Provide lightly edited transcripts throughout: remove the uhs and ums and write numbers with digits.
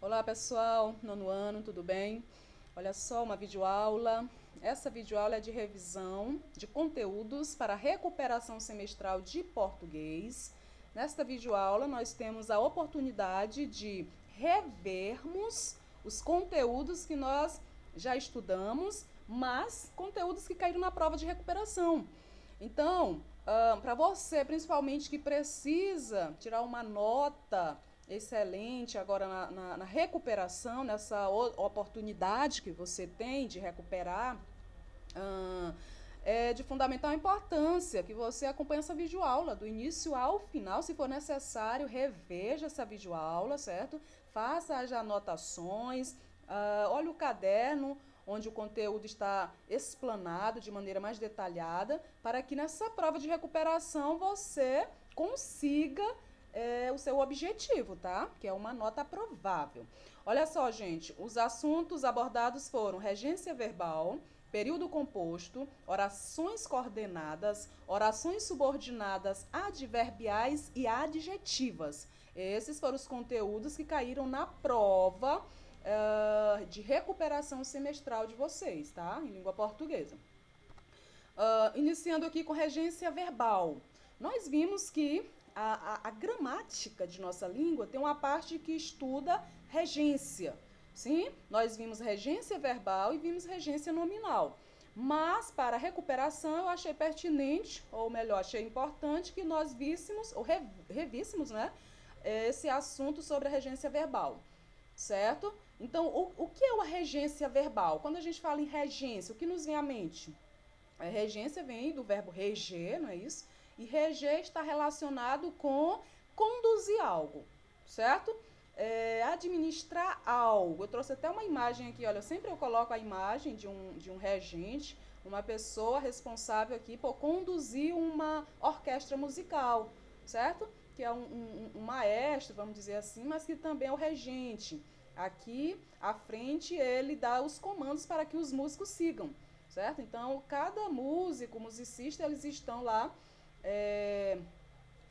Olá pessoal, nono ano, tudo bem? Olha só, uma videoaula. Essa videoaula é de revisão de conteúdos para recuperação semestral de português. Nesta videoaula nós temos a oportunidade de revermos os conteúdos que nós já estudamos, mas conteúdos que caíram na prova de recuperação. Então, para você, principalmente que precisa tirar uma nota excelente agora na recuperação, nessa oportunidade que você tem de recuperar, é de fundamental importância que você acompanhe essa videoaula do início ao final. Se for necessário, reveja essa videoaula, certo? Faça as anotações, olhe o caderno onde o conteúdo está explanado de maneira mais detalhada, para que nessa prova de recuperação você consiga o seu objetivo, tá? Que é uma nota aprovável. Olha só, gente, os assuntos abordados foram regência verbal, período composto, orações coordenadas, orações subordinadas adverbiais e adjetivas. Esses foram os conteúdos que caíram na prova de recuperação semestral de vocês, tá? Em língua portuguesa. Iniciando aqui com regência verbal. Nós vimos que a gramática de nossa língua tem uma parte que estuda regência. Sim, nós vimos regência verbal e vimos regência nominal. Mas, para a recuperação, eu achei pertinente, ou melhor, achei importante que nós víssemos, ou revíssemos, né, esse assunto sobre a regência verbal, certo? Então, o que é uma regência verbal? Quando a gente fala em regência, o que nos vem à mente? A regência vem do verbo reger, não é isso? E reger está relacionado com conduzir algo, certo? Administrar algo. Eu trouxe até uma imagem aqui, olha, sempre eu coloco a imagem de um regente, uma pessoa responsável aqui por conduzir uma orquestra musical, certo? Que é um maestro, vamos dizer assim, mas que também é o regente. Aqui à frente ele dá os comandos para que os músicos sigam, certo? Então, cada músico, musicista, eles estão lá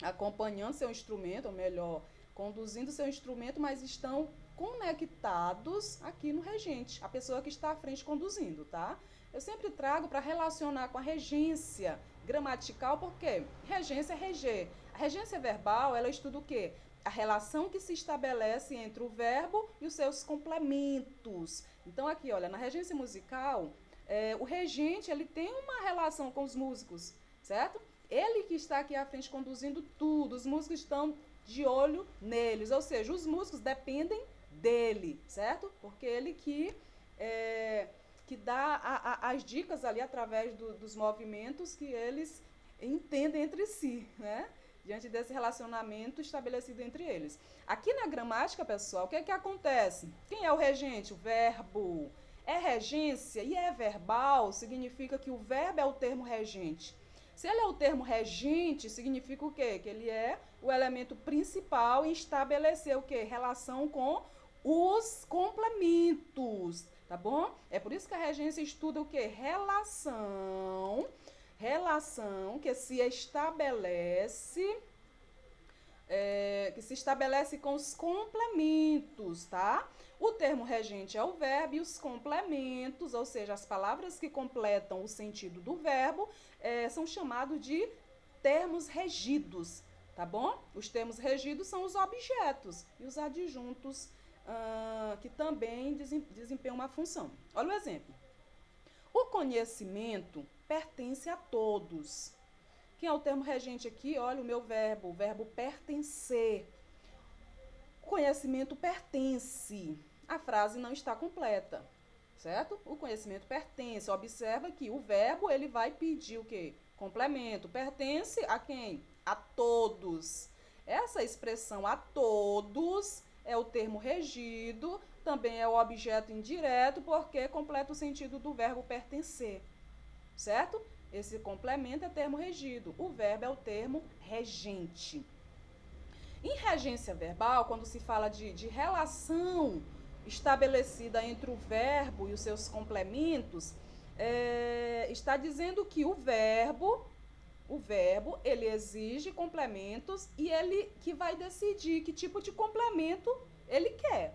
acompanhando seu instrumento, ou melhor, conduzindo seu instrumento, mas estão conectados aqui no regente, a pessoa que está à frente conduzindo, tá? Eu sempre trago para relacionar com a regência gramatical, porque regência é reger. A regência verbal, ela estuda o quê? A relação que se estabelece entre o verbo e os seus complementos. Então, aqui, olha, na regência musical, o regente, ele tem uma relação com os músicos, certo? Ele que está aqui à frente conduzindo tudo, os músicos estão de olho neles, ou seja, os músicos dependem dele, certo? Porque ele que dá as dicas ali através dos movimentos que eles entendem entre si, né? Diante desse relacionamento estabelecido entre eles. Aqui na gramática, pessoal, o que é que acontece? Quem é o regente? O verbo. É regência e é verbal, significa que o verbo é o termo regente. Se ele é o termo regente, significa o quê? Que ele é o elemento principal em estabelecer o quê? Relação com os complementos, tá bom? É por isso que a regência estuda o quê? Relação que se estabelece com os complementos, tá? O termo regente é o verbo e os complementos, ou seja, as palavras que completam o sentido do verbo, são chamados de termos regidos, tá bom? Os termos regidos são os objetos e os adjuntos que também desempenham uma função. Olha o exemplo. O conhecimento pertence a todos. Quem é o termo regente aqui? Olha o meu verbo, o verbo pertencer. O conhecimento pertence. A frase não está completa, certo? O conhecimento pertence. Observa que o verbo ele vai pedir o quê? Complemento. Pertence a quem? A todos. Essa expressão a todos é o termo regido, também é o objeto indireto, porque completa o sentido do verbo pertencer, certo? Esse complemento é termo regido. O verbo é o termo regente. Em regência verbal, quando se fala de relação estabelecida entre o verbo e os seus complementos, está dizendo que o verbo ele exige complementos e ele que vai decidir que tipo de complemento ele quer.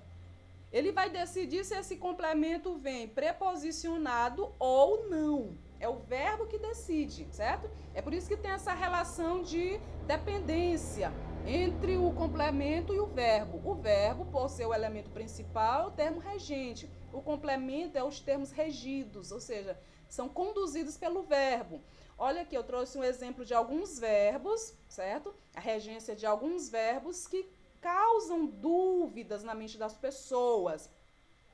Ele vai decidir se esse complemento vem preposicionado ou não. É o verbo que decide, certo? É por isso que tem essa relação de dependência entre o complemento e o verbo. O verbo, por ser o elemento principal, é o termo regente. O complemento é os termos regidos, ou seja, são conduzidos pelo verbo. Olha aqui, eu trouxe um exemplo de alguns verbos, certo? A regência de alguns verbos que causam dúvidas na mente das pessoas.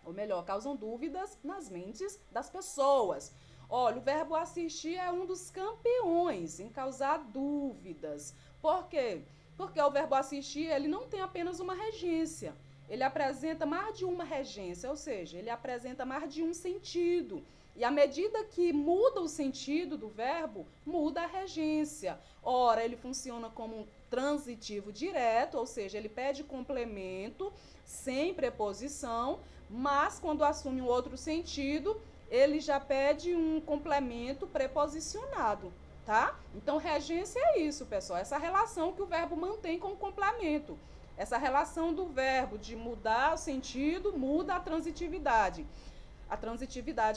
Ou melhor, causam dúvidas nas mentes das pessoas. Olha, o verbo assistir é um dos campeões em causar dúvidas. Por quê? Porque o verbo assistir, ele não tem apenas uma regência. Ele apresenta mais de uma regência, ou seja, ele apresenta mais de um sentido. E à medida que muda o sentido do verbo, muda a regência. Ora, ele funciona como um transitivo direto, ou seja, ele pede complemento sem preposição, mas quando assume um outro sentido, ele já pede um complemento preposicionado, tá? Então, regência é isso, pessoal, essa relação que o verbo mantém com o complemento. Essa relação do verbo de mudar o sentido, muda a transitividade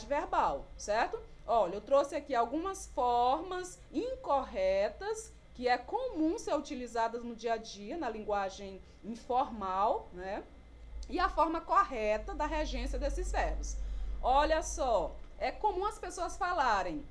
verbal, certo? Olha, eu trouxe aqui algumas formas incorretas que é comum ser utilizadas no dia a dia, na linguagem informal, né? E a forma correta da regência desses verbos. Olha só, é comum as pessoas falarem,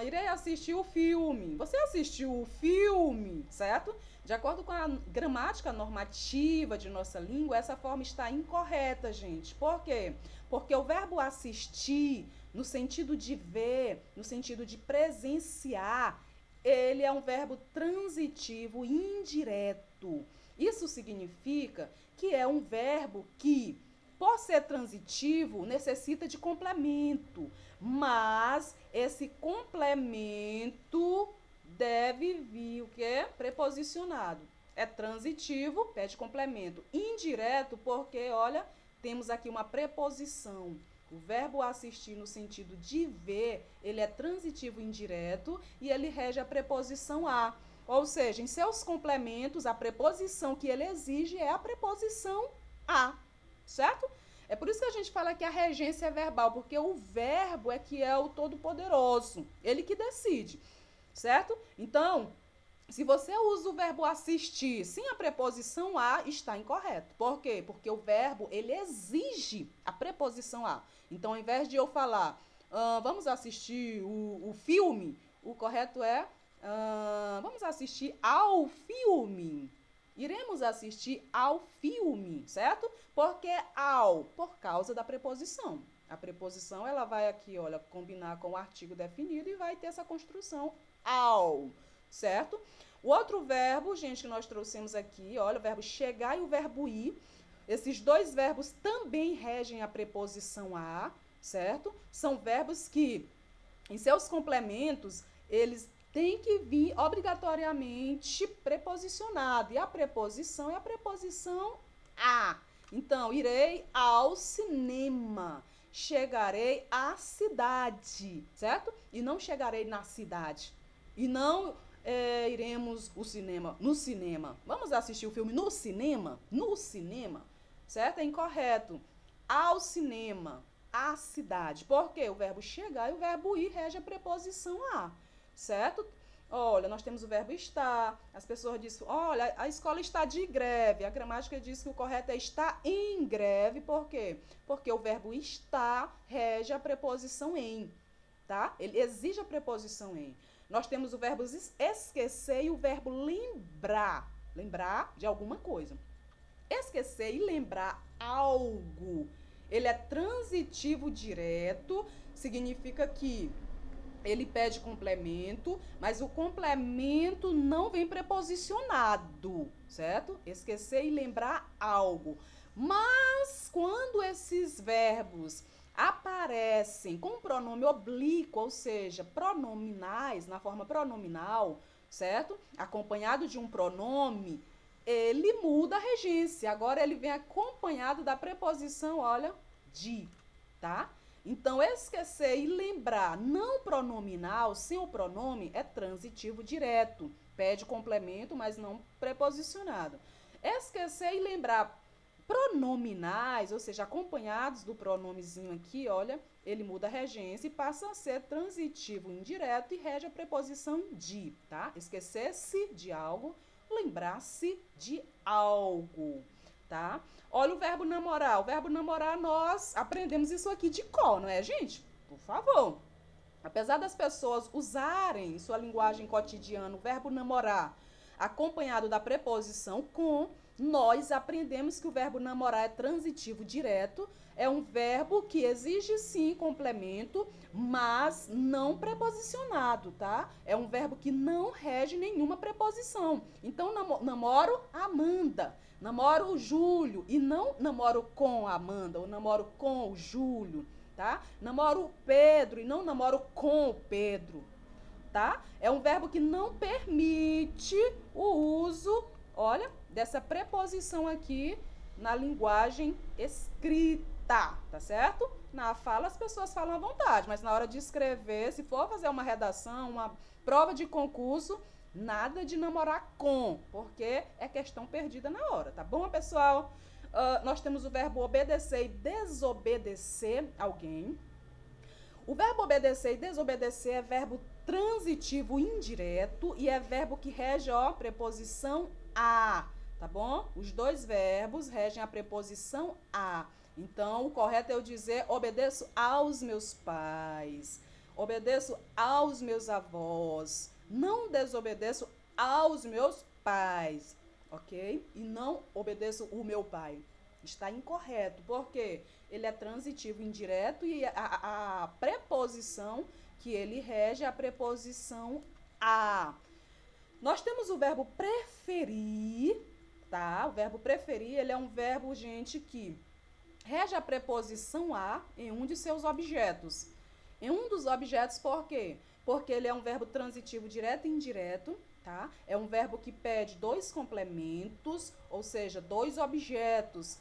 irei assistir o filme. Você assistiu o filme, certo? De acordo com a gramática normativa de nossa língua, essa forma está incorreta, gente. Por quê? Porque o verbo assistir, no sentido de ver, no sentido de presenciar, ele é um verbo transitivo indireto. Isso significa que é um verbo que, por ser transitivo, necessita de complemento, mas esse complemento deve vir o quê? Preposicionado. É transitivo, pede complemento. Indireto, porque, olha, temos aqui uma preposição. O verbo assistir no sentido de ver, ele é transitivo indireto e ele rege a preposição a. Ou seja, em seus complementos, a preposição que ele exige é a preposição a, certo? É por isso que a gente fala que a regência é verbal, porque o verbo é que é o todo-poderoso, ele que decide, certo? Então, se você usa o verbo assistir sem a preposição a, está incorreto. Por quê? Porque o verbo, ele exige a preposição a. Então, ao invés de eu falar, vamos assistir o filme, o correto é, vamos assistir ao filme. Iremos assistir ao filme, certo? Porque por causa da preposição. A preposição, ela vai aqui, olha, combinar com o artigo definido e vai ter essa construção ao, certo? O outro verbo, gente, que nós trouxemos aqui, olha, o verbo chegar e o verbo ir. Esses dois verbos também regem a preposição a, certo? São verbos que, em seus complementos, eles têm que vir obrigatoriamente preposicionado. E a preposição é a preposição a. Então, irei ao cinema. Chegarei à cidade, certo? E não chegarei na cidade. E não iremos no cinema. Vamos assistir o filme no cinema? No cinema, certo? É incorreto. Ao cinema, à cidade. Porque o verbo chegar e o verbo ir rege a preposição a, certo? Olha, nós temos o verbo estar. As pessoas dizem, olha, a escola está de greve. A gramática diz que o correto é estar em greve. Por quê? Porque o verbo estar rege a preposição em, tá? Ele exige a preposição em. Nós temos o verbo esquecer e o verbo lembrar. Lembrar de alguma coisa. Esquecer e lembrar algo. Ele é transitivo direto, significa que ele pede complemento, mas o complemento não vem preposicionado, certo? Esquecer e lembrar algo. Mas quando esses verbos aparecem com pronome oblíquo, ou seja, pronominais, na forma pronominal, certo? Acompanhado de um pronome, ele muda a regência. Agora ele vem acompanhado da preposição, olha, de, tá? Então, esquecer e lembrar não pronominal, sem o pronome, é transitivo direto. Pede complemento, mas não preposicionado. Esquecer e lembrar Pronominais, ou seja, acompanhados do pronomezinho aqui, olha, ele muda a regência e passa a ser transitivo indireto e rege a preposição de, tá? Esquecer-se de algo, lembrar-se de algo, tá? Olha o verbo namorar. O verbo namorar, nós aprendemos isso aqui de cor, não é, gente? Por favor. Apesar das pessoas usarem em sua linguagem cotidiana o verbo namorar acompanhado da preposição com, nós aprendemos que o verbo namorar é transitivo direto, é um verbo que exige sim complemento, mas não preposicionado, tá? É um verbo que não rege nenhuma preposição. Então, namoro a Amanda, namoro o Júlio, e não namoro com a Amanda, ou namoro com o Júlio, tá? Namoro o Pedro, e não namoro com o Pedro, tá? É um verbo que não permite o uso, olha, dessa preposição aqui na linguagem escrita, tá certo? Na fala as pessoas falam à vontade, mas na hora de escrever, se for fazer uma redação, uma prova de concurso, nada de namorar com, porque é questão perdida na hora, tá bom, pessoal? Nós temos o verbo obedecer e desobedecer alguém. O verbo obedecer e desobedecer é verbo transitivo indireto e é verbo que rege, ó, preposição a, tá bom? Os dois verbos regem a preposição a. Então, o correto é eu dizer obedeço aos meus pais, obedeço aos meus avós, não desobedeço aos meus pais, ok? E não obedeço o meu pai. Está incorreto, porque ele é transitivo indireto e a preposição que ele rege é a preposição a. Nós temos o verbo preferir, tá? O verbo preferir, ele é um verbo, gente, que rege a preposição a em um de seus objetos. Em um dos objetos, por quê? Porque ele é um verbo transitivo direto e indireto, tá? É um verbo que pede dois complementos, ou seja, dois objetos.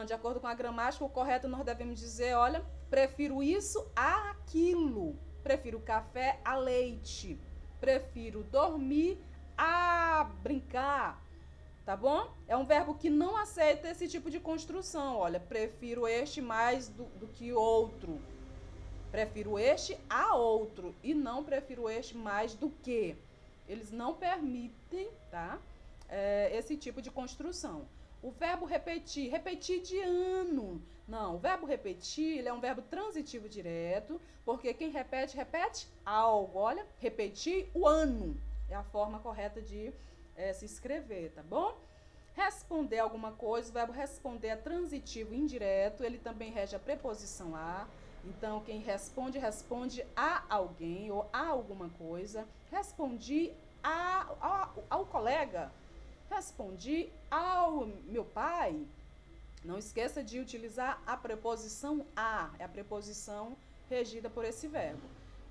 De acordo com a gramática, o correto nós devemos dizer, olha, prefiro isso a aquilo. Prefiro café a leite. Prefiro dormir a brincar. Tá bom? É um verbo que não aceita esse tipo de construção. Olha, prefiro este mais do que outro. Prefiro este a outro. E não prefiro este mais do que. Eles não permitem, tá? Esse tipo de construção. O verbo repetir, repetir de ano. Não, o verbo repetir, ele é um verbo transitivo direto, porque quem repete, repete algo. Olha, repetir o ano. É a forma correta de se escrever, tá bom? Responder alguma coisa, o verbo responder é transitivo indireto, ele também rege a preposição a. Então, quem responde, responde a alguém ou a alguma coisa. Respondi ao colega. Respondi ao meu pai. Não esqueça de utilizar a preposição a. É a preposição regida por esse verbo.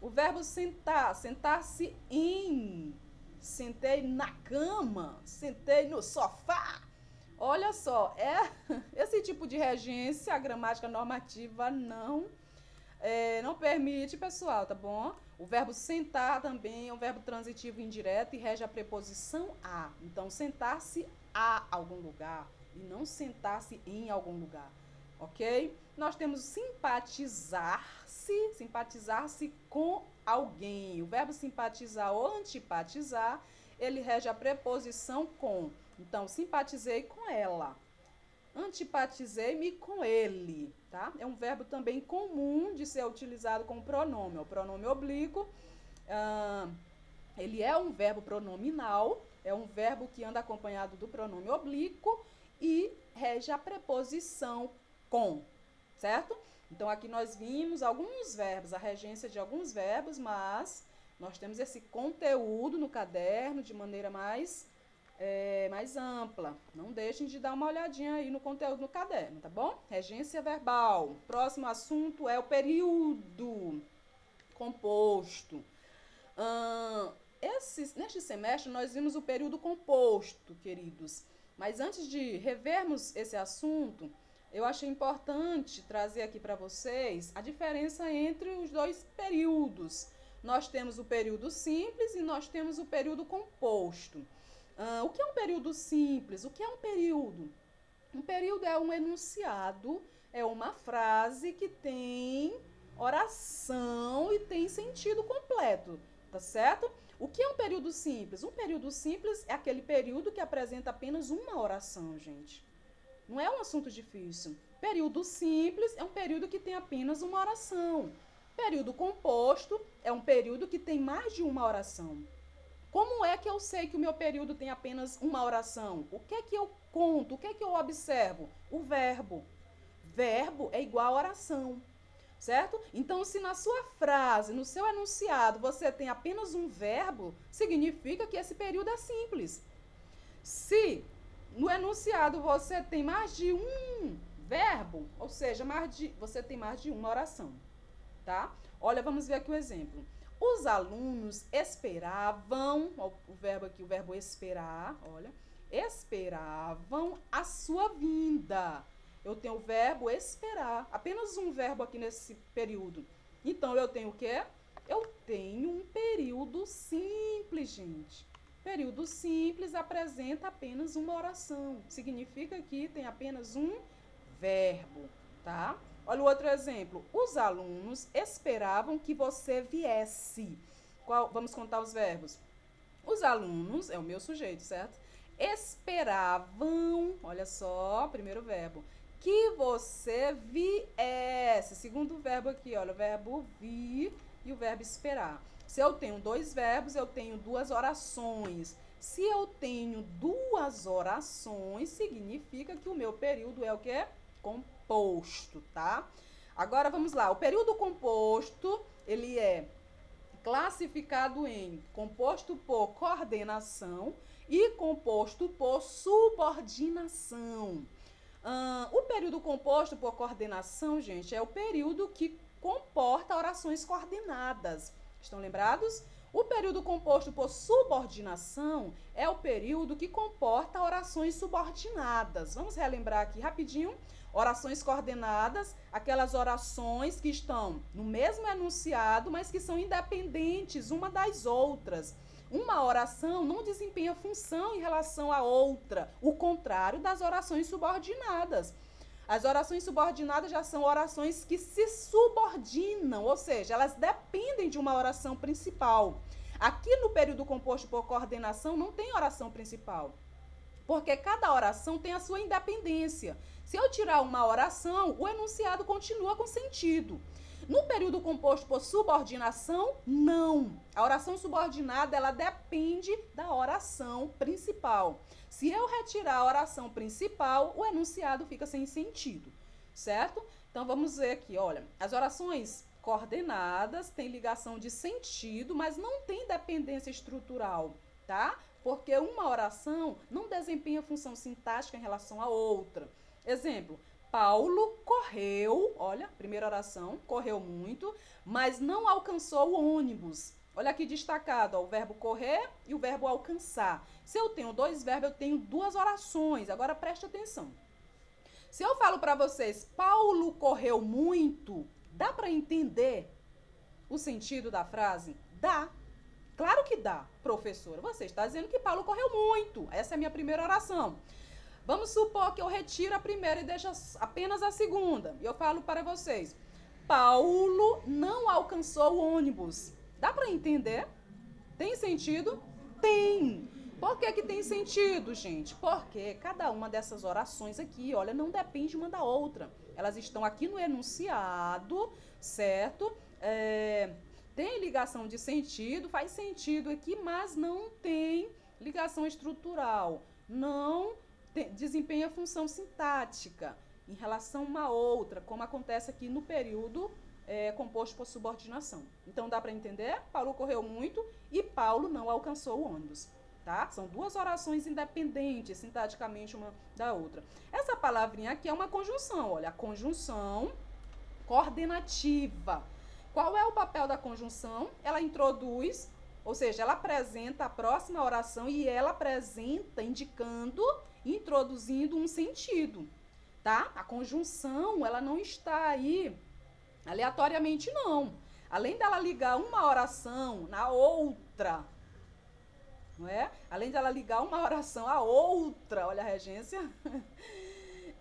O verbo sentar, sentar-se em. Sentei na cama, sentei no sofá. Olha só, esse tipo de regência, a gramática normativa não permite, pessoal, tá bom? O verbo sentar também é um verbo transitivo indireto e rege a preposição a. Então, sentar-se a algum lugar e não sentar-se em algum lugar, ok? Nós temos simpatizar-se com alguém. O verbo simpatizar ou antipatizar, ele rege a preposição com. Então, simpatizei com ela. Antipatizei-me com ele, tá? É um verbo também comum de ser utilizado com pronome. O pronome oblíquo, ele é um verbo pronominal, é um verbo que anda acompanhado do pronome oblíquo e rege a preposição com, certo? Então, aqui nós vimos alguns verbos, a regência de alguns verbos, mas nós temos esse conteúdo no caderno de maneira mais ampla. Não deixem de dar uma olhadinha aí no conteúdo no caderno, tá bom? Regência verbal. Próximo assunto é o período composto. Neste semestre, nós vimos o período composto, queridos. Mas antes de revermos esse assunto, eu achei importante trazer aqui para vocês a diferença entre os dois períodos. Nós temos o período simples e nós temos o período composto. O que é um período simples? O que é um período? Um período é um enunciado, é uma frase que tem oração e tem sentido completo, tá certo? O que é um período simples? Um período simples é aquele período que apresenta apenas uma oração, gente. Não é um assunto difícil. Período simples é um período que tem apenas uma oração. Período composto é um período que tem mais de uma oração. Como é que eu sei que o meu período tem apenas uma oração? O que é que eu conto? O que é que eu observo? O verbo. Verbo é igual a oração, certo? Então, se na sua frase, no seu enunciado, você tem apenas um verbo, significa que esse período é simples. Se no enunciado você tem mais de um verbo, ou seja, você tem mais de uma oração, tá? Olha, vamos ver aqui o exemplo. Os alunos esperavam, o verbo aqui, o verbo esperar, olha, esperavam a sua vinda. Eu tenho o verbo esperar, apenas um verbo aqui nesse período. Então, eu tenho o quê? Eu tenho um período simples, gente. Período simples apresenta apenas uma oração. Significa que tem apenas um verbo, tá? Olha o outro exemplo. Os alunos esperavam que você viesse. Vamos contar os verbos. Os alunos, é o meu sujeito, certo? Esperavam, olha só, primeiro verbo, que você viesse. Segundo verbo aqui, olha, o verbo vir e o verbo esperar. Se eu tenho dois verbos, eu tenho duas orações. Se eu tenho duas orações, significa que o meu período é o quê? Composto, tá? Agora vamos lá. O período composto, ele é classificado em composto por coordenação e composto por subordinação. O período composto por coordenação, gente, é o período que comporta orações coordenadas. Estão lembrados? O período composto por subordinação é o período que comporta orações subordinadas. Vamos relembrar aqui rapidinho. Orações coordenadas, aquelas orações que estão no mesmo enunciado, mas que são independentes uma das outras. Uma oração não desempenha função em relação à outra, o contrário das orações subordinadas. As orações subordinadas já são orações que se subordinam, ou seja, elas dependem de uma oração principal. Aqui no período composto por coordenação não tem oração principal, porque cada oração tem a sua independência. Se eu tirar uma oração, o enunciado continua com sentido. No período composto por subordinação, não. A oração subordinada, ela depende da oração principal. Se eu retirar a oração principal, o enunciado fica sem sentido, certo? Então, vamos ver aqui, olha. As orações coordenadas têm ligação de sentido, mas não tem dependência estrutural, tá? Porque uma oração não desempenha função sintática em relação à outra. Exemplo, Paulo correu, olha, primeira oração, correu muito, mas não alcançou o ônibus. Olha aqui destacado, ó, o verbo correr e o verbo alcançar. Se eu tenho dois verbos, eu tenho duas orações. Agora preste atenção. Se eu falo para vocês, Paulo correu muito, dá para entender o sentido da frase? Dá. Claro que dá, professora. Você está dizendo que Paulo correu muito. Essa é a minha primeira oração. Vamos supor que eu retiro a primeira e deixo apenas a segunda. E eu falo para vocês, Paulo não alcançou o ônibus. Dá para entender? Tem sentido? Tem. Por que que tem sentido, gente? Porque cada uma dessas orações aqui, olha, não depende uma da outra. Elas estão aqui no enunciado, certo? Tem ligação de sentido, faz sentido aqui, mas não tem ligação estrutural. Não desempenha função sintática em relação a uma outra, como acontece aqui no período composto por subordinação. Então, dá para entender? Paulo correu muito e Paulo não alcançou o ônibus, tá? São duas orações independentes, sintaticamente, uma da outra. Essa palavrinha aqui é uma conjunção, olha, a conjunção coordenativa. Qual é o papel da conjunção? Ela introduz, ou seja, ela apresenta a próxima oração e ela apresenta indicando, introduzindo um sentido, tá? A conjunção, ela não está aí aleatoriamente, não. Além dela ligar uma oração na outra, não é? Além dela ligar uma oração à outra, olha a regência,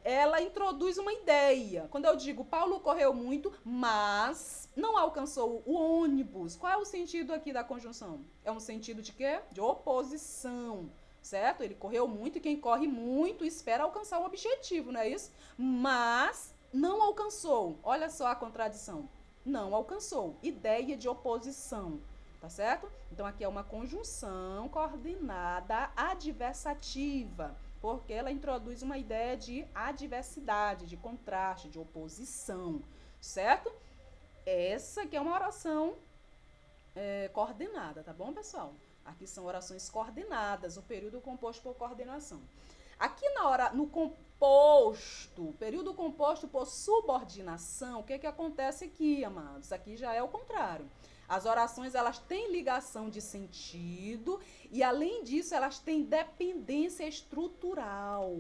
ela introduz uma ideia. Quando eu digo Paulo correu muito, mas não alcançou o ônibus. Qual é o sentido aqui da conjunção? É um sentido de quê? De oposição, certo? Ele correu muito e quem corre muito espera alcançar o objetivo, não é isso? Mas não alcançou. Olha só a contradição. Não alcançou. Ideia de oposição, tá certo? Então aqui é uma conjunção coordenada adversativa, porque ela introduz uma ideia de adversidade, de contraste, de oposição, certo? Essa que é uma oração coordenada, tá bom, pessoal? Aqui são orações coordenadas, o período composto por coordenação. Aqui no composto, período composto por subordinação, o que acontece aqui, amados? Aqui já é o contrário. As orações, elas têm ligação de sentido e, além disso, elas têm dependência estrutural,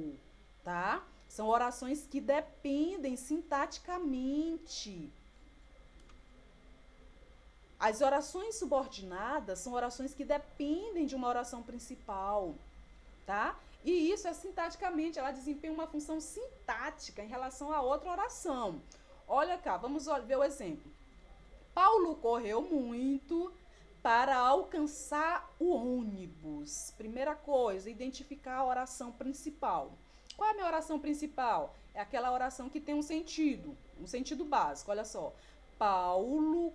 tá? São orações que dependem sintaticamente. As orações subordinadas são orações que dependem de uma oração principal, tá? E isso é sintaticamente, ela desempenha uma função sintática em relação a outra oração. Olha cá, vamos ver o exemplo. Paulo correu muito para alcançar o ônibus. Primeira coisa, identificar a oração principal. Qual é a minha oração principal? É aquela oração que tem um sentido básico. Olha só. Paulo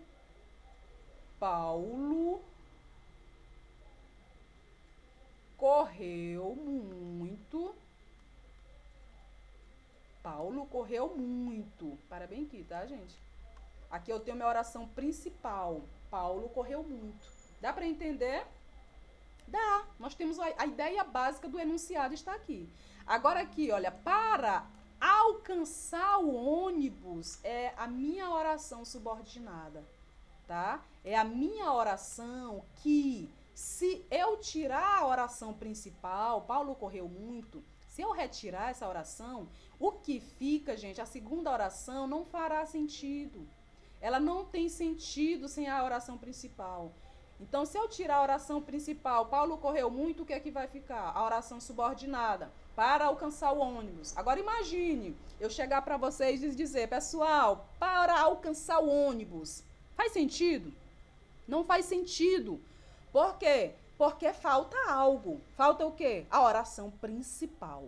correu muito. Paulo correu muito. Para bem aqui, tá, gente? Aqui eu tenho minha oração principal. Paulo correu muito. Dá para entender? Dá. Nós temos a ideia básica do enunciado está aqui. Agora aqui, olha, para alcançar o ônibus é a minha oração subordinada, tá? É a minha oração que, se eu tirar a oração principal, Paulo correu muito, se eu retirar essa oração, o que fica, gente, a segunda oração não fará sentido. Ela não tem sentido sem a oração principal. Então, se eu tirar a oração principal, Paulo correu muito, o que é que vai ficar? A oração subordinada, para alcançar o ônibus. Agora imagine, eu chegar para vocês e dizer, pessoal, para alcançar o ônibus. Faz sentido? Não faz sentido. Por quê? Porque falta algo. Falta o quê? A oração principal,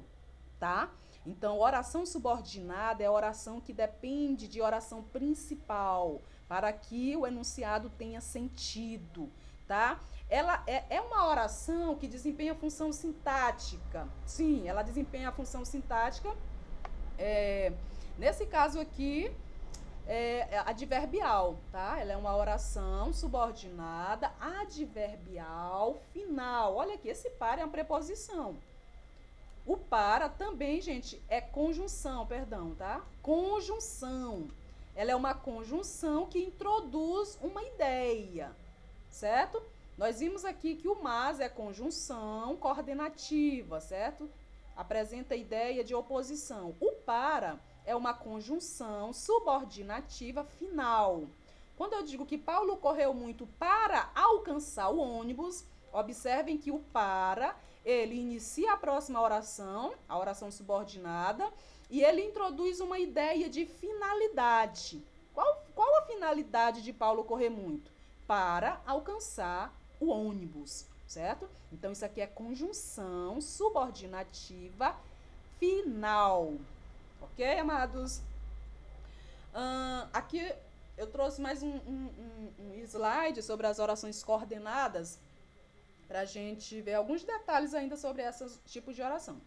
tá? Então, oração subordinada é a oração que depende de oração principal, para que o enunciado tenha sentido, tá? Ela é uma oração que desempenha função sintática. Sim, ela desempenha a função sintática. Nesse caso aqui, adverbial, tá? Ela é uma oração subordinada, adverbial, final. Olha aqui, esse para é uma preposição. O para também, gente, é conjunção, perdão, tá? Conjunção. Ela é uma conjunção que introduz uma ideia, certo? Nós vimos aqui que o mas é conjunção coordenativa, certo? Apresenta a ideia de oposição. O para é uma conjunção subordinativa final. Quando eu digo que Paulo correu muito para alcançar o ônibus, observem que o para, ele inicia a próxima oração, a oração subordinada, e ele introduz uma ideia de finalidade. Qual a finalidade de Paulo correr muito? Para alcançar o ônibus, certo? Então, isso aqui é conjunção subordinativa final. Ok, amados? Aqui eu trouxe mais um slide sobre as orações coordenadas, para a gente ver alguns detalhes ainda sobre esses tipos de oração.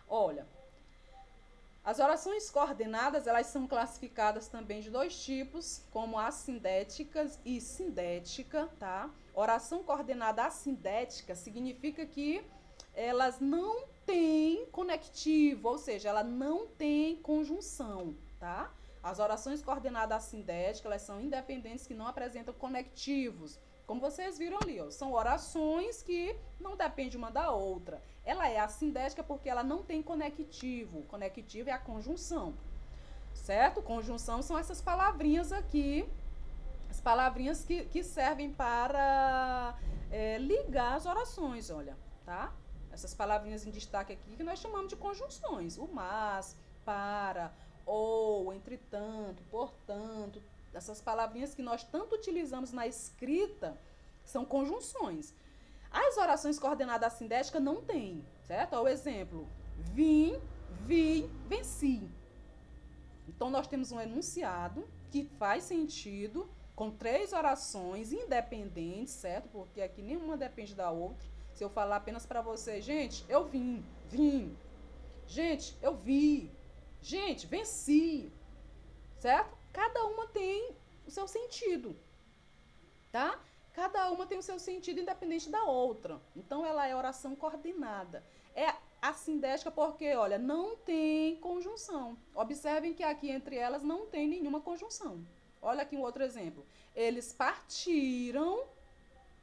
Olha, as orações coordenadas, elas são classificadas também de dois tipos, como assindéticas e sindética, tá? Oração coordenada assindética significa que elas não têm conectivo, ou seja, ela não tem conjunção, tá? As orações coordenadas assindéticas, elas são independentes que não apresentam conectivos. Como vocês viram ali, ó, são orações que não dependem uma da outra. Ela é assindética porque ela não tem conectivo. O conectivo é a conjunção, certo? Conjunção são essas palavrinhas aqui, as palavrinhas que servem para ligar as orações, olha, tá? Essas palavrinhas em destaque aqui que nós chamamos de conjunções. O mas, para, ou, entretanto, portanto, essas palavrinhas que nós tanto utilizamos na escrita são conjunções. As orações coordenadas assindéticas não tem, certo? Ó, o exemplo, vim, vi, venci. Então, nós temos um enunciado que faz sentido com 3 orações independentes, certo? Porque aqui nenhuma depende da outra. Se eu falar apenas para você, gente, eu vim. Gente, eu vi. Gente, venci. Certo? Cada uma tem o seu sentido, tá? Cada uma tem o seu sentido independente da outra. Então, ela é oração coordenada. É assindética porque, olha, não tem conjunção. Observem que aqui entre elas não tem nenhuma conjunção. Olha aqui um outro exemplo. Eles partiram,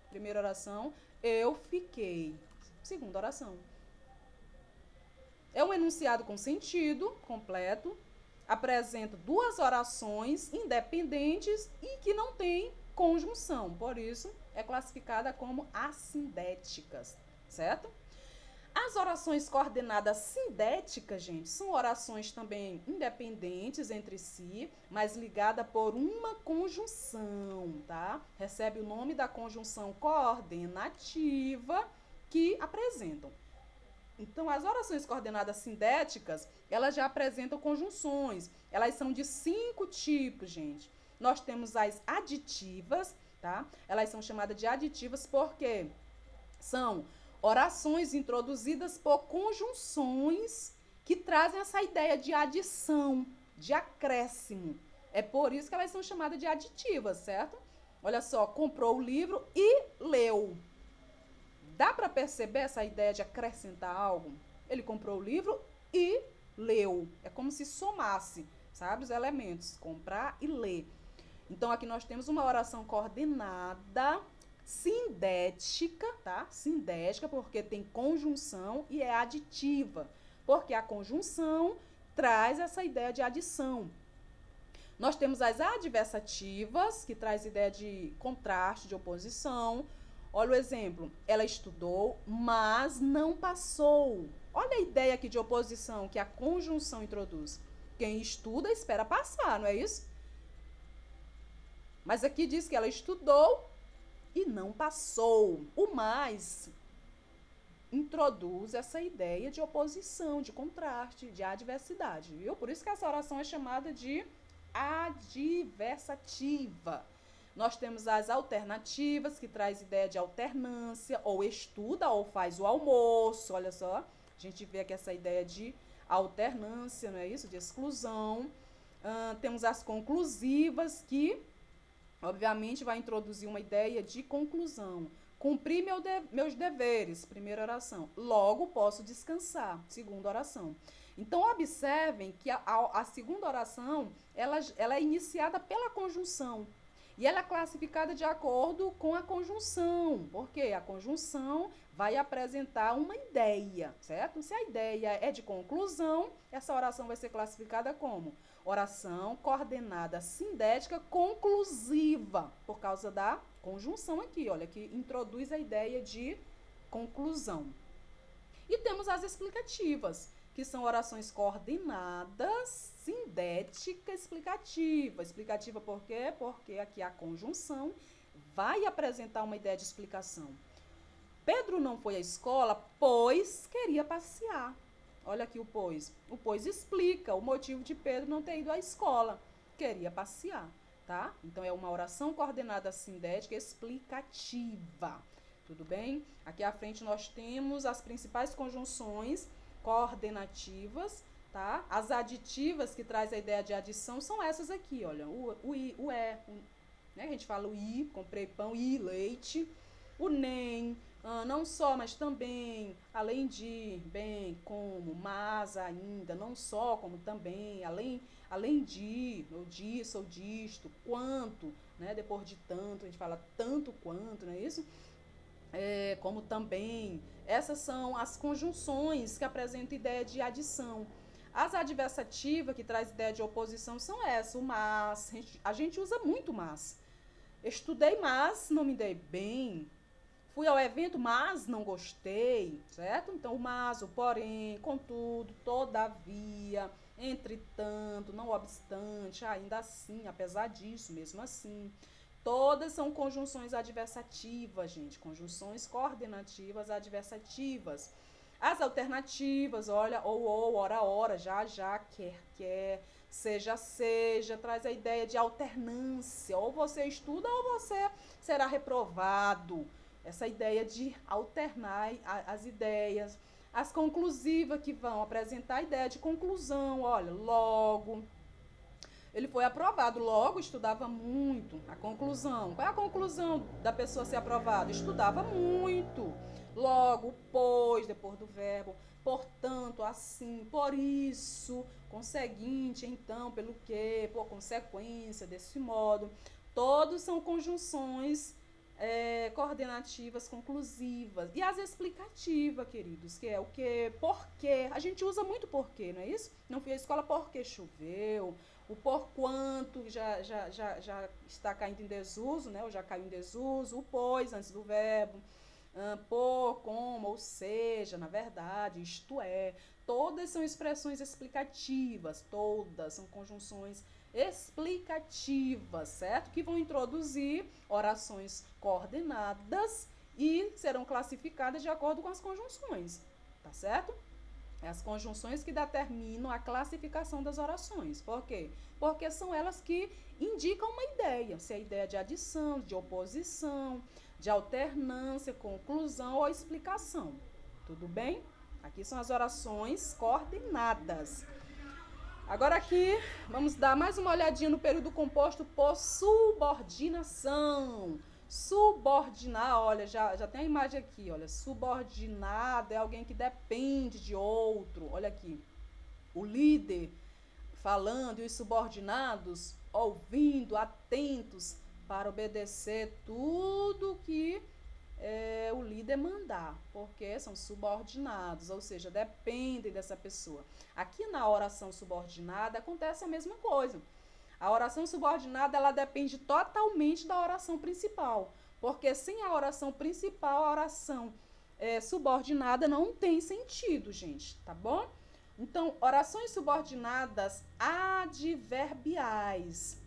primeira oração, eu fiquei, segunda oração. É um enunciado com sentido completo, apresenta 2 orações independentes e que não tem conjunção. Por isso, é classificada como assindéticas, certo? As orações coordenadas sindéticas, gente, são orações também independentes entre si, mas ligadas por uma conjunção, tá? Recebe o nome da conjunção coordenativa que apresentam. Então, as orações coordenadas sindéticas, elas já apresentam conjunções. Elas são de 5 tipos, gente. Nós temos as aditivas, tá? Elas são chamadas de aditivas porque são orações introduzidas por conjunções que trazem essa ideia de adição, de acréscimo. É por isso que elas são chamadas de aditivas, certo? Olha só, comprou o livro e leu. Dá para perceber essa ideia de acrescentar algo? Ele comprou o livro e leu. É como se somasse, sabe, os elementos, comprar e ler. Então, aqui nós temos uma oração coordenada, sindética, tá? Sindética, porque tem conjunção e é aditiva, porque a conjunção traz essa ideia de adição. Nós temos as adversativas, que traz ideia de contraste, de oposição. Olha o exemplo, ela estudou, mas não passou. Olha a ideia aqui de oposição que a conjunção introduz. Quem estuda espera passar, não é isso? Mas aqui diz que ela estudou e não passou. O mais introduz essa ideia de oposição, de contraste, de adversidade, viu? Por isso que essa oração é chamada de adversativa. Nós temos as alternativas, que traz ideia de alternância, ou estuda ou faz o almoço, olha só. A gente vê aqui essa ideia de alternância, não é isso? De exclusão. Temos as conclusivas, que obviamente vai introduzir uma ideia de conclusão. Cumpri meus deveres, primeira oração. Logo posso descansar, segunda oração. Então, observem que a segunda oração, ela é iniciada pela conjunção. E ela é classificada de acordo com a conjunção, porque a conjunção vai apresentar uma ideia, certo? Se a ideia é de conclusão, essa oração vai ser classificada como oração coordenada sindética conclusiva, por causa da conjunção aqui, olha, que introduz a ideia de conclusão. E temos as explicativas, que são orações coordenadas, sindética, explicativa. Explicativa por quê? Porque aqui a conjunção vai apresentar uma ideia de explicação. Pedro não foi à escola, pois queria passear. Olha aqui o pois. O pois explica o motivo de Pedro não ter ido à escola. Queria passear, tá? Então, é uma oração coordenada sindética explicativa. Tudo bem? Aqui à frente nós temos as principais conjunções coordenativas, tá? As aditivas, que traz a ideia de adição, são essas aqui, olha. O i, o é, né? A gente fala o i, comprei pão, e leite. O nem, não só, mas também, além de, bem, como, mas, ainda, não só, como também, além de, ou disso, ou disto, quanto, né? Depois de tanto, a gente fala tanto quanto, não é isso? Como também. Essas são as conjunções que apresentam ideia de adição. As adversativas, que traz ideia de oposição, são essas, o mas. A gente usa muito mas. Estudei, mas não me dei bem. Fui ao evento, mas não gostei, certo? Então, o mas, o porém, contudo, todavia, entretanto, não obstante, ainda assim, apesar disso, mesmo assim. Todas são conjunções adversativas, gente. Conjunções coordenativas adversativas. As alternativas, olha, ou, ora, já, quer, seja, traz a ideia de alternância. Ou você estuda ou você será reprovado. Essa ideia de alternar as ideias. As conclusivas que vão apresentar a ideia de conclusão, olha, logo. Ele foi aprovado, logo estudava muito. A conclusão. Qual é a conclusão da pessoa ser aprovada? Estudava muito. Logo, pois, depois do verbo, portanto, assim, por isso, conseguinte, então, pelo que, por consequência, desse modo. Todos são conjunções coordenativas conclusivas. E as explicativas, queridos, que é o que? Porquê. A gente usa muito porquê, não é isso? Não fui à escola porque choveu. O porquanto já está caindo em desuso, né? Ou já caiu em desuso. O pois antes do verbo. Por, como, ou seja, na verdade, isto é. Todas são expressões explicativas. Todas são conjunções explicativas, certo? Que vão introduzir orações coordenadas e serão classificadas de acordo com as conjunções, tá certo? É as conjunções que determinam a classificação das orações. Por quê? Porque são elas que indicam uma ideia, se é ideia de adição, de oposição, de alternância, conclusão ou explicação. Tudo bem? Aqui são as orações coordenadas. Agora aqui, vamos dar mais uma olhadinha no período composto por subordinação. Subordinar, olha, já tem a imagem aqui, olha, subordinado é alguém que depende de outro. Olha aqui, o líder falando e os subordinados ouvindo, atentos para obedecer tudo que o líder mandar, porque são subordinados, ou seja, dependem dessa pessoa. Aqui na oração subordinada acontece a mesma coisa. A oração subordinada, ela depende totalmente da oração principal, porque sem a oração principal, a oração subordinada não tem sentido, gente, tá bom? Então, orações subordinadas adverbiais.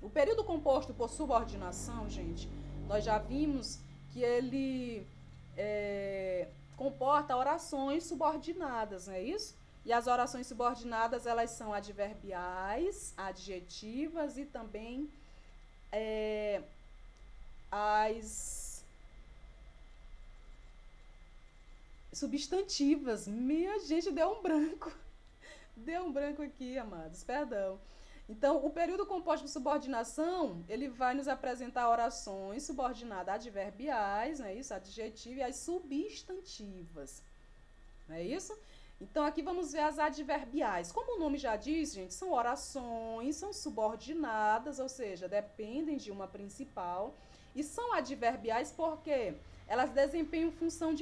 O período composto por subordinação, gente, nós já vimos que ele comporta orações subordinadas, não é isso? E as orações subordinadas, elas são adverbiais, adjetivas e também as substantivas. Minha gente, deu um branco. Deu um branco aqui, amados, perdão. Então, o período composto por subordinação, ele vai nos apresentar orações subordinadas adverbiais, não é isso? Adjetivo e as substantivas, não é isso? Então, aqui vamos ver as adverbiais. Como o nome já diz, gente, são orações, são subordinadas, ou seja, dependem de uma principal. E são adverbiais porque elas desempenham função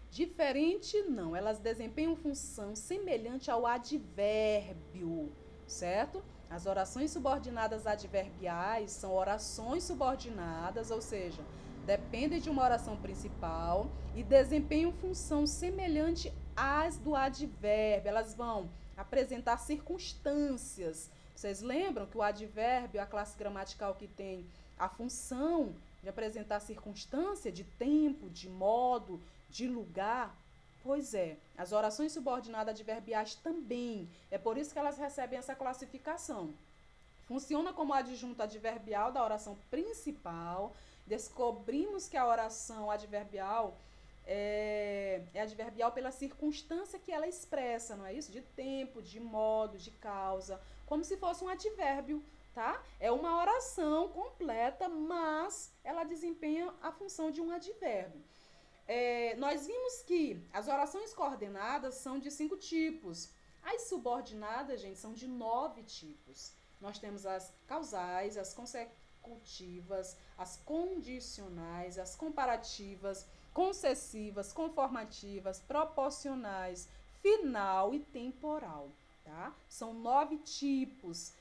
diferente, não. Elas desempenham função semelhante ao advérbio, certo? As orações subordinadas adverbiais são orações subordinadas, ou seja, dependem de uma oração principal e desempenham função semelhante às do advérbio. Elas vão apresentar circunstâncias. Vocês lembram que o advérbio é a classe gramatical que tem a função de apresentar circunstância, de tempo, de modo, de lugar? Pois é, as orações subordinadas adverbiais também. É por isso que elas recebem essa classificação. Funciona como adjunto adverbial da oração principal. Descobrimos que a oração adverbial é adverbial pela circunstância que ela expressa, não é isso? De tempo, de modo, de causa, como se fosse um advérbio, tá? É uma oração completa, mas ela desempenha a função de um advérbio. Nós vimos que as orações coordenadas são de 5 tipos. As subordinadas, gente, são de 9 tipos. Nós temos as causais, as consecutivas, as condicionais, as comparativas, concessivas, conformativas, proporcionais, final e temporal, tá? São 9 tipos.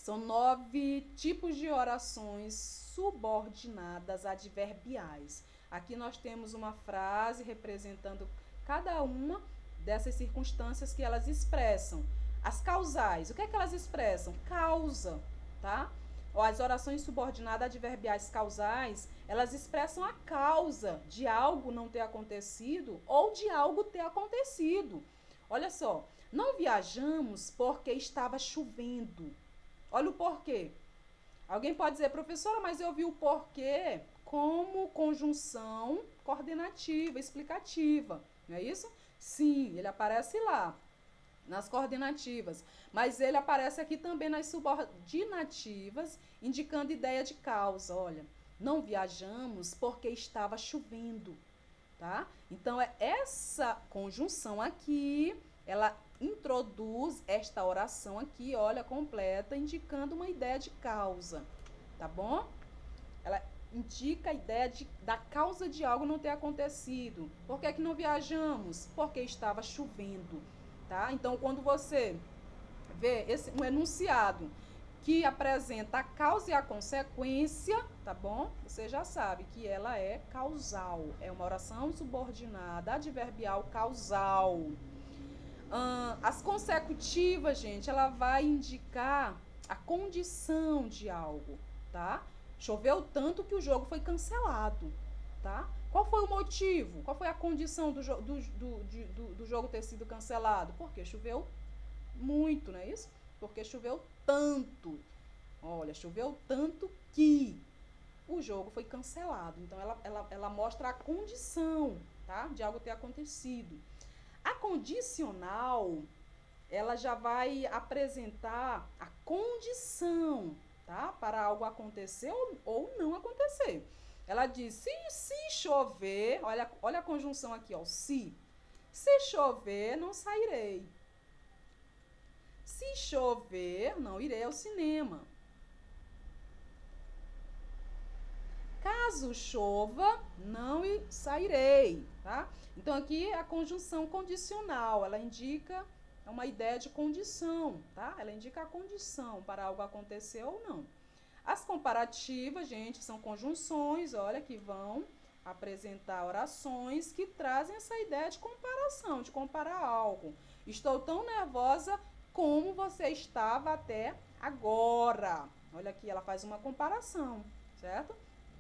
São 9 tipos de orações subordinadas adverbiais. Aqui nós temos uma frase representando cada uma dessas circunstâncias que elas expressam. As causais, o que é que elas expressam? Causa, tá? As orações subordinadas adverbiais causais, elas expressam a causa de algo não ter acontecido ou de algo ter acontecido. Olha só, não viajamos porque estava chovendo. Olha o porquê. Alguém pode dizer, professora, mas eu vi o porquê como conjunção coordenativa, explicativa. Não é isso? Sim, ele aparece lá, nas coordenativas. Mas ele aparece aqui também nas subordinativas, indicando ideia de causa. Olha, não viajamos porque estava chovendo. Tá? Então, é essa conjunção aqui, ela introduz esta oração aqui, olha, completa, indicando uma ideia de causa, tá bom? Ela indica a ideia da causa de algo não ter acontecido. Por que é que não viajamos? Porque estava chovendo, tá? Então, quando você vê um enunciado que apresenta a causa e a consequência, tá bom? Você já sabe que ela é causal, é uma oração subordinada adverbial causal. As consecutivas, gente, ela vai indicar a condição de algo, tá? Choveu tanto que o jogo foi cancelado, tá? Qual foi o motivo? Qual foi a condição do jogo ter sido cancelado? Porque choveu muito, não é isso? Porque choveu tanto. Olha, choveu tanto que o jogo foi cancelado. Então, ela mostra a condição, tá? De algo ter acontecido. A condicional, ela já vai apresentar a condição, tá? Para algo acontecer ou não acontecer. Ela diz, se chover, olha a conjunção aqui, ó, se chover, não sairei. Se chover, não irei ao cinema. Caso chova, não sairei, tá? Então, aqui é a conjunção condicional, ela indica uma ideia de condição, tá? Ela indica a condição para algo acontecer ou não. As comparativas, gente, são conjunções, olha, que vão apresentar orações que trazem essa ideia de comparação, de comparar algo. Estou tão nervosa como você estava até agora. Olha aqui, ela faz uma comparação, certo?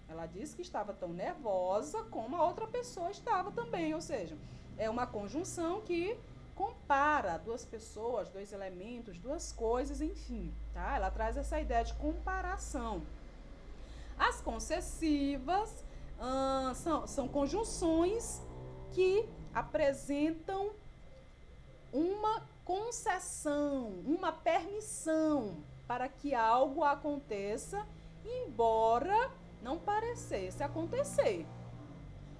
Ela disse que estava tão nervosa como a outra pessoa estava também, ou seja, é uma conjunção que compara duas pessoas, dois elementos, duas coisas, enfim, tá? Ela traz essa ideia de comparação. As concessivas são conjunções que apresentam uma concessão, uma permissão para que algo aconteça, embora não parecesse acontecer.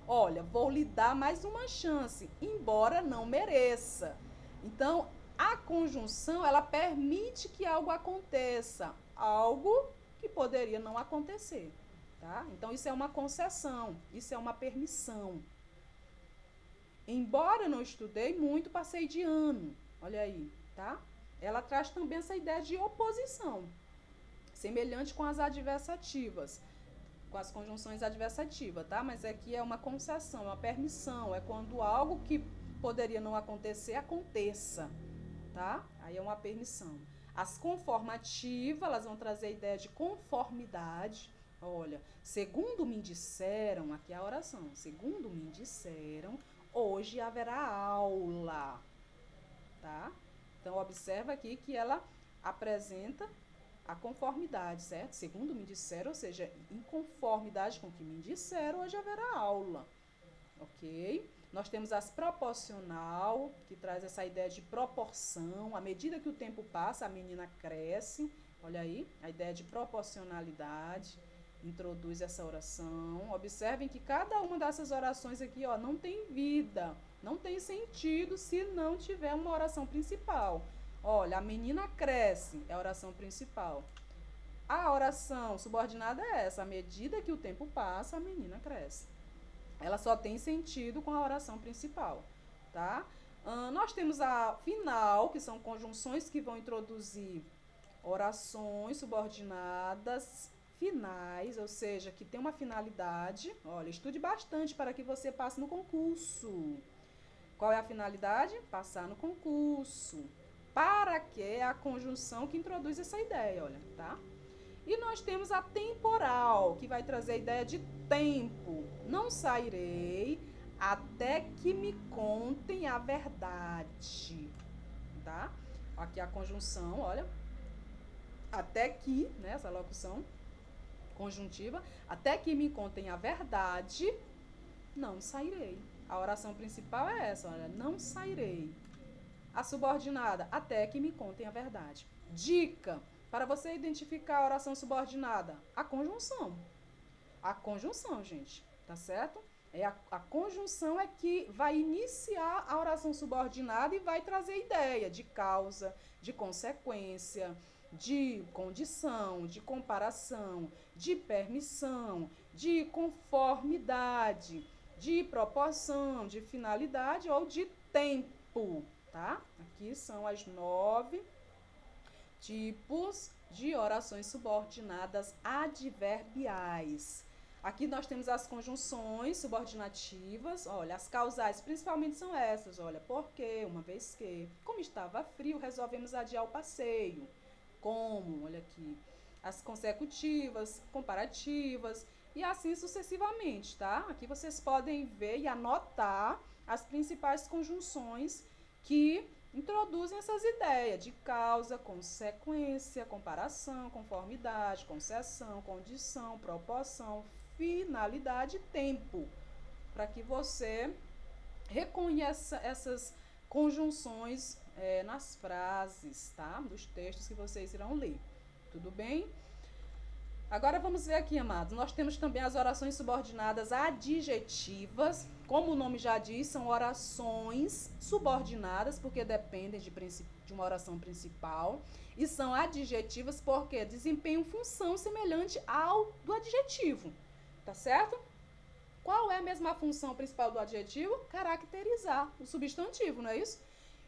Olha, vou lhe dar mais uma chance, embora não mereça. Então, a conjunção, ela permite que algo aconteça, algo que poderia não acontecer, tá? Então, isso é uma concessão, isso é uma permissão. Embora não estudei muito, passei de ano, olha aí, tá? Ela traz também essa ideia de oposição, semelhante com as adversativas, com as conjunções adversativas, tá? Mas aqui é uma concessão, uma permissão, é quando algo que poderia não acontecer, aconteça, tá? Aí é uma permissão. As conformativas, elas vão trazer a ideia de conformidade. Olha, segundo me disseram, aqui é a oração, segundo me disseram, hoje haverá aula, tá? Então, observa aqui que ela apresenta a conformidade, certo? Segundo me disseram, ou seja, em conformidade com o que me disseram, hoje haverá aula, ok? Nós temos as proporcional, que traz essa ideia de proporção. À medida que o tempo passa, a menina cresce. Olha aí, a ideia de proporcionalidade introduz essa oração. Observem que cada uma dessas orações aqui, ó, não tem vida, não tem sentido se não tiver uma oração principal. Olha, a menina cresce, é a oração principal. A oração subordinada é essa, à medida que o tempo passa, a menina cresce. Ela só tem sentido com a oração principal, tá? Nós temos a final, que são conjunções que vão introduzir Orações subordinadas finais, ou seja, que tem uma finalidade. Olha, estude bastante para que você passe no concurso. Qual é a finalidade? Passar no concurso. Para que é a conjunção que introduz essa ideia, olha, tá? E nós temos a temporal, que vai trazer a ideia de tempo. Não sairei até que me contem a verdade, tá? Aqui a conjunção, olha. Até que, né, essa locução conjuntiva, até que me contem a verdade, não sairei. A oração principal é essa, olha, não sairei. A subordinada, até que me contem a verdade. Dica, para você identificar a oração subordinada, a conjunção. A conjunção, gente, tá certo? A conjunção é que vai iniciar a oração subordinada e vai trazer ideia de causa, de consequência, de condição, de comparação, de permissão, de conformidade, de proporção, de finalidade ou de tempo, tá? Aqui são as 9 tipos de orações subordinadas adverbiais. Aqui nós temos as conjunções subordinativas, olha, as causais principalmente são essas, olha, porque, uma vez que, como estava frio, resolvemos adiar o passeio. Como, olha aqui, as consecutivas, comparativas e assim sucessivamente, tá? Aqui vocês podem ver e anotar as principais conjunções que introduzem essas ideias de causa, consequência, comparação, conformidade, concessão, condição, proporção, finalidade e tempo, para que você reconheça essas conjunções nas frases, tá? Dos textos que vocês irão ler. Tudo bem? Agora vamos ver aqui, amados. Nós temos também as orações subordinadas adjetivas. Como o nome já diz, são orações subordinadas, porque dependem de uma oração principal. E são adjetivas porque desempenham função semelhante ao do adjetivo. Tá certo? Qual é a mesma função principal do adjetivo? Caracterizar o substantivo, não é isso?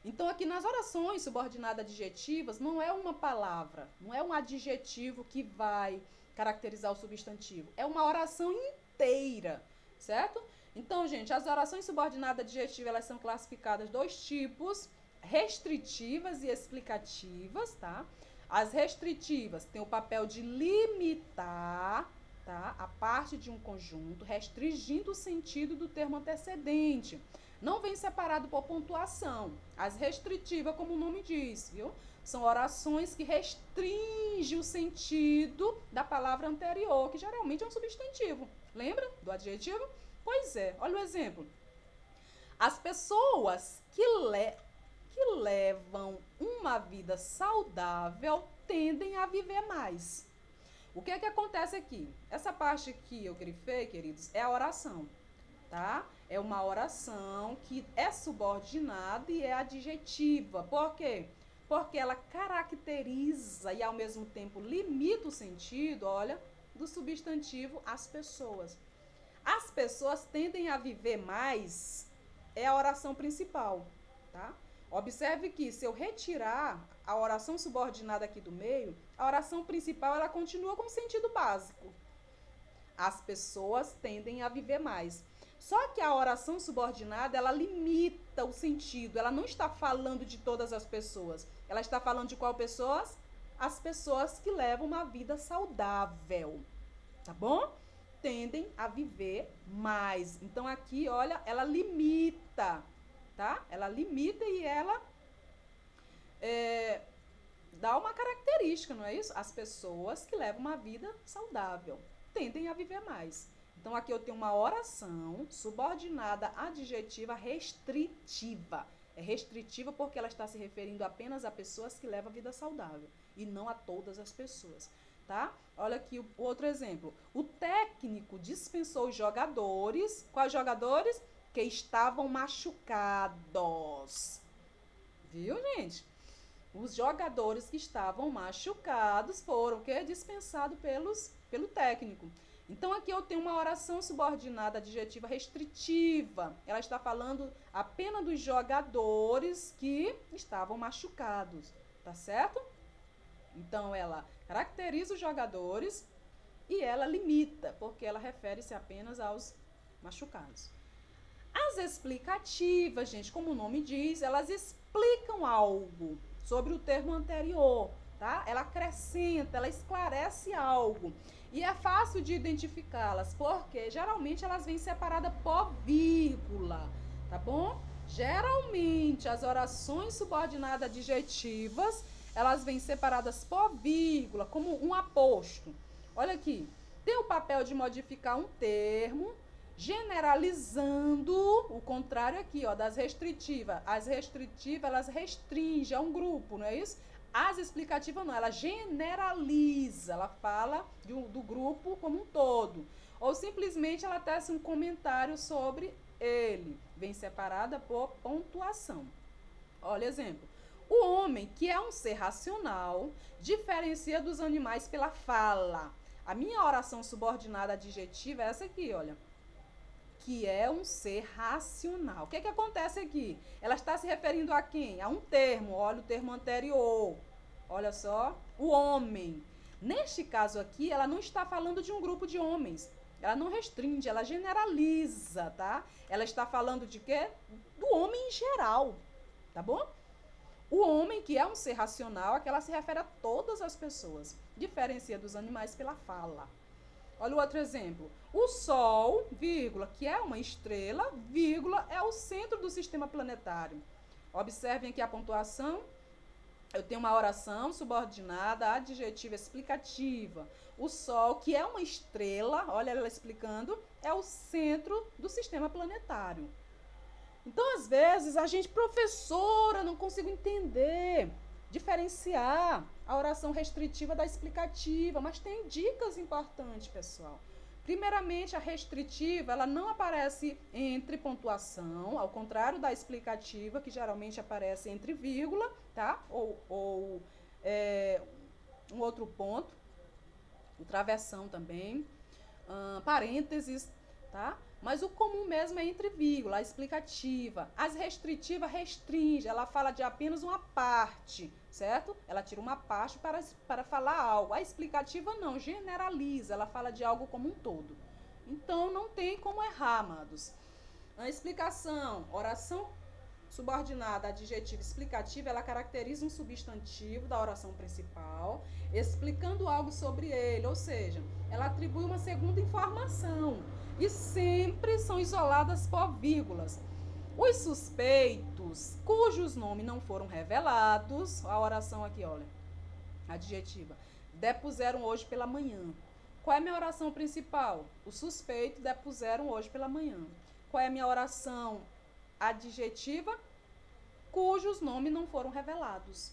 Então, aqui nas orações subordinadas adjetivas, não é uma palavra, não é um adjetivo que vai caracterizar o substantivo. É uma oração inteira, certo? Então, gente, as orações subordinadas adjetivas, elas são classificadas dois tipos, restritivas e explicativas, tá? As restritivas têm o papel de limitar, tá, a parte de um conjunto, restringindo o sentido do termo antecedente. Não vem separado por pontuação. As restritivas, como o nome diz, viu? São orações que restringem o sentido da palavra anterior, que geralmente é um substantivo. Lembra do adjetivo? Pois é, olha o exemplo. As pessoas que levam uma vida saudável tendem a viver mais. O que é que acontece aqui? Essa parte que eu grifei, queridos, é a oração, tá? É uma oração que é subordinada e é adjetiva. Por quê? Porque ela caracteriza e, ao mesmo tempo, limita o sentido, olha, do substantivo as pessoas. As pessoas tendem a viver mais, é a oração principal, tá? Observe que, se eu retirar a oração subordinada aqui do meio, a oração principal, ela continua com sentido básico. As pessoas tendem a viver mais. Só que a oração subordinada, ela limita o sentido. Ela não está falando de todas as pessoas. Ela está falando de qual pessoas? As pessoas que levam uma vida saudável. Tá bom? Tendem a viver mais. Então, aqui, olha, ela limita, tá? Ela limita e ela dá uma característica, não é isso? As pessoas que levam uma vida saudável tendem a viver mais. Então, aqui eu tenho uma oração subordinada adjetiva restritiva. É restritiva porque ela está se referindo apenas a pessoas que levam a vida saudável e não a todas as pessoas, tá? Olha aqui o outro exemplo. O técnico dispensou os jogadores. Quais jogadores? Que estavam machucados. Viu, gente? Os jogadores que estavam machucados foram o quê? Dispensados pelo técnico. Então, aqui eu tenho uma oração subordinada adjetiva restritiva. Ela está falando apenas dos jogadores que estavam machucados, tá certo? Então, ela caracteriza os jogadores e ela limita, porque ela refere-se apenas aos machucados. As explicativas, gente, como o nome diz, elas explicam algo sobre o termo anterior, tá? Ela acrescenta, ela esclarece algo. E é fácil de identificá-las, porque geralmente elas vêm separadas por vírgula, tá bom? Geralmente as orações subordinadas adjetivas, elas vêm separadas por vírgula, como um aposto. Olha aqui, tem o papel de modificar um termo, generalizando o contrário aqui, ó, das restritivas. As restritivas, elas restringem a um grupo, não é isso? As explicativas não, ela generaliza, ela fala do grupo como um todo. Ou simplesmente ela tece um comentário sobre ele. Vem separada por pontuação. Olha, exemplo. O homem, que é um ser racional, diferencia dos animais pela fala. A minha oração subordinada adjetiva é essa aqui, olha. Que é um ser racional. O que acontece aqui? Ela está se referindo a quem? A um termo. Olha o termo anterior. Olha só. O homem. Neste caso aqui, ela não está falando de um grupo de homens. Ela não restringe, ela generaliza, tá? Ela está falando de quê? Do homem em geral, tá bom? O homem, que é um ser racional, é que ela se refere a todas as pessoas. Diferencia dos animais pela fala. Olha o outro exemplo. O Sol, vírgula, que é uma estrela, vírgula, é o centro do sistema planetário. Observem aqui a pontuação. Eu tenho uma oração subordinada, adjetiva explicativa. O Sol, que é uma estrela, olha ela explicando, é o centro do sistema planetário. Então, às vezes, a gente, professora, não consigo entender, diferenciar a oração restritiva da explicativa, mas tem dicas importantes, pessoal. Primeiramente, a restritiva, ela não aparece entre pontuação, ao contrário da explicativa, que geralmente aparece entre vírgula, tá? Ou um outro ponto, o travessão também, parênteses, tá? Mas o comum mesmo é entre vírgula, a explicativa. As restritivas restringe, ela fala de apenas uma parte, certo? Ela tira uma parte para falar algo. A explicativa não, generaliza, ela fala de algo como um todo. Então, não tem como errar, amados. A explicação, oração subordinada, adjetiva explicativa, ela caracteriza um substantivo da oração principal, explicando algo sobre ele, ou seja, ela atribui uma segunda informação e sempre são isoladas por vírgulas. Os suspeitos, cujos nomes não foram revelados, a oração aqui, olha, adjetiva, depuseram hoje pela manhã. Qual é a minha oração principal? Os suspeitos depuseram hoje pela manhã. Qual é a minha oração adjetiva? Cujos nomes não foram revelados.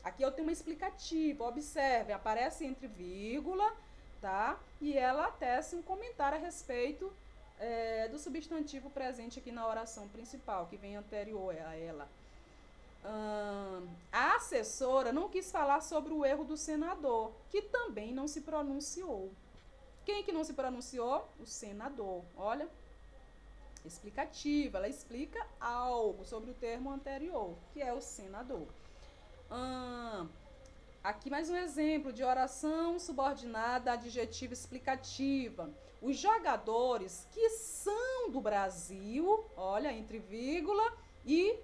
Aqui eu tenho uma explicativa, observe, aparece entre vírgula, tá? E ela tece um comentário a respeito do substantivo presente aqui na oração principal, que vem anterior a ela. A assessora não quis falar sobre o erro do senador, que também não se pronunciou. Quem que não se pronunciou? O senador. Olha, explicativa, ela explica algo sobre o termo anterior, que é o senador. Aqui mais um exemplo de oração subordinada adjetiva explicativa. Os jogadores que são do Brasil, olha, entre vírgula, e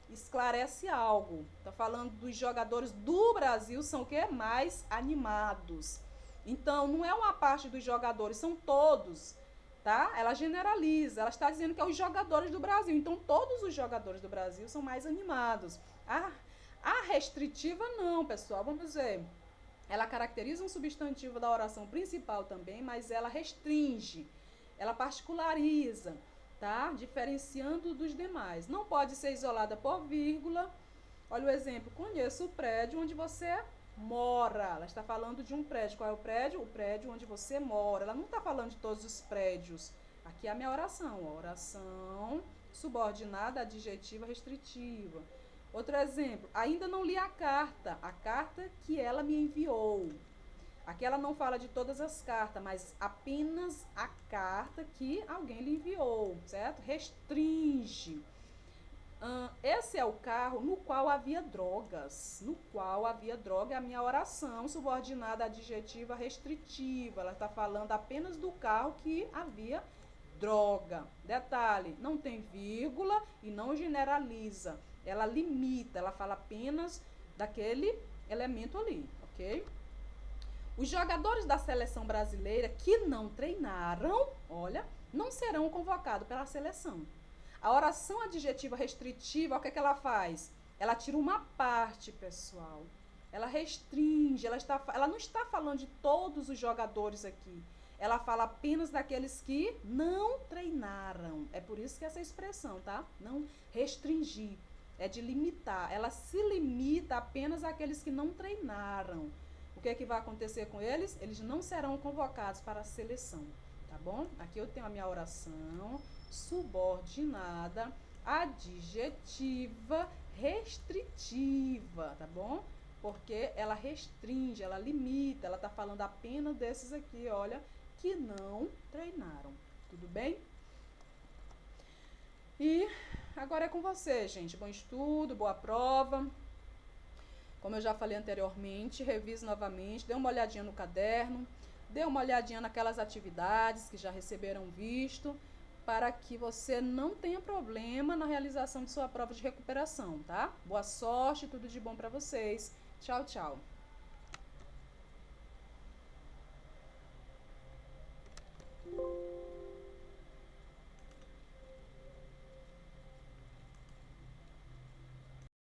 esclarece algo. Está falando dos jogadores do Brasil, são o quê? Mais animados. Então, não é uma parte dos jogadores, são todos, tá? Ela generaliza, ela está dizendo que é os jogadores do Brasil. Então, todos os jogadores do Brasil são mais animados. A restritiva não, pessoal, vamos ver. Ela caracteriza um substantivo da oração principal também, mas ela restringe, ela particulariza, tá? Diferenciando dos demais. Não pode ser isolada por vírgula. Olha o exemplo, conheço o prédio onde você mora. Ela está falando de um prédio. Qual é o prédio? O prédio onde você mora. Ela não está falando de todos os prédios. Aqui é a minha oração. Oração subordinada, adjetiva, restritiva. Outro exemplo, ainda não li a carta que ela me enviou. Aqui ela não fala de todas as cartas, mas apenas a carta que alguém lhe enviou, certo? Restringe. Esse é o carro no qual havia drogas. No qual havia droga é a minha oração subordinada adjetiva restritiva. Ela está falando apenas do carro que havia droga. Detalhe, não tem vírgula e não generaliza. Ela limita, ela fala apenas daquele elemento ali, ok? Os jogadores da seleção brasileira que não treinaram, olha, não serão convocados pela seleção. A oração adjetiva restritiva, o que é que ela faz? Ela tira uma parte, pessoal. Ela restringe, ela não está falando de todos os jogadores aqui. Ela fala apenas daqueles que não treinaram. É por isso que essa expressão, tá? Não restringir, é de limitar. Ela se limita apenas àqueles que não treinaram. O que é que vai acontecer com eles? Eles não serão convocados para a seleção, tá bom? Aqui eu tenho a minha oração subordinada adjetiva restritiva, tá bom? Porque ela restringe, ela limita, ela tá falando apenas desses aqui, olha, que não treinaram. Tudo bem? E agora é com você, gente. Bom estudo, boa prova. Como eu já falei anteriormente, revise novamente, dê uma olhadinha no caderno, dê uma olhadinha naquelas atividades que já receberam visto, para que você não tenha problema na realização de sua prova de recuperação, tá? Boa sorte, tudo de bom para vocês. Tchau, tchau.